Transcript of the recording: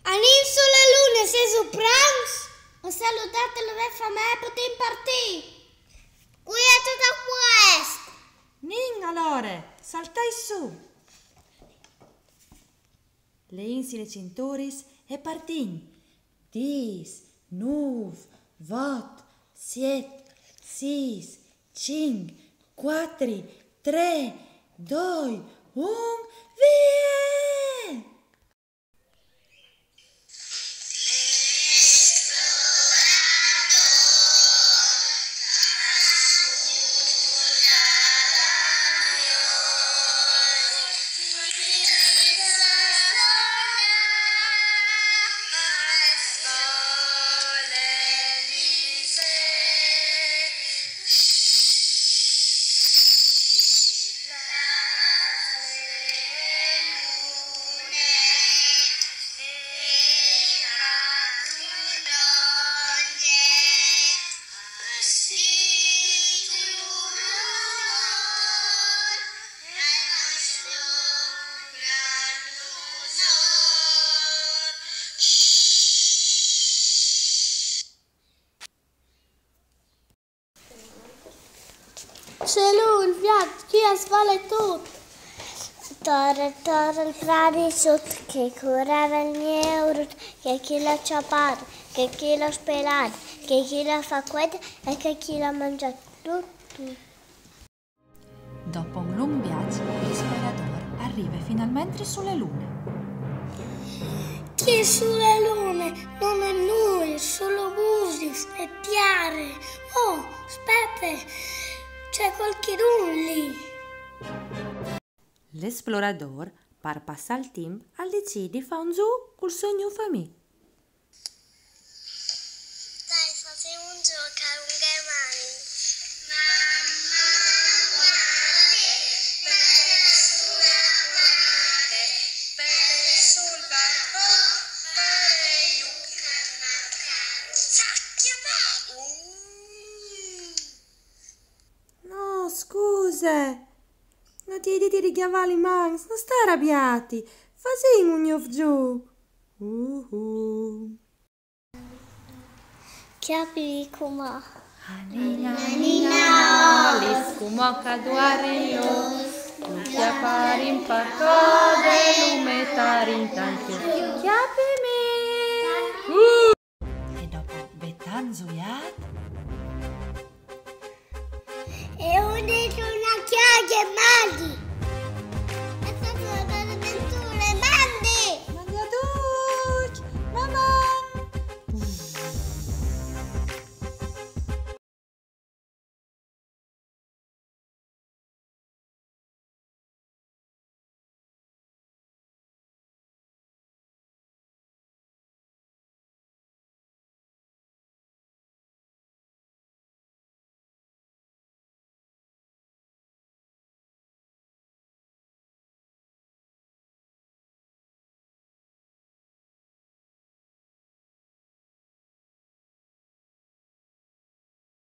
Anin sulla luna, sei su pranzo? Ho salutato la mia famiglia per impartire. Qui è tutto questo. Nin allora, saltai su. Le insile cinturis e partin. 10, 9, 8, 7, 6, 5, 4, 3, 2, 1, via! C'è lui, il viaggio, chi svale tutto. Torre il fradi sotto, che correva il euro, che chi l'ha ciapato, che chi l'ha spelato, che chi l'ha facquetta e che chi l'ha mangiato tutto. Dopo un lungo viaggio, l'esploratore arriva finalmente sulle lune. Chi è sulle lune non è nulla, solo musica e tiare. Oh, aspetta, c'è qualcuno lì. L'esplorador, per passare il tempo, decide di fare un gioco col suo nuovo famiglia. Dai, facciamo un gioco a lunghe mani. Mamma, guarda, bene sulla mare, bene sul balcone, fare yucca mancare. Sacchiamo! No, scusa. Non ti dite di chiavare i mans, non sta arrabbiati. Facciamo un nuovo gioco. Chiapi come? Nina, l'iscumo caduarillo, tu chiappare in parcode, lumetare in tanto. Chiappimi! E dopo bettanzoiat,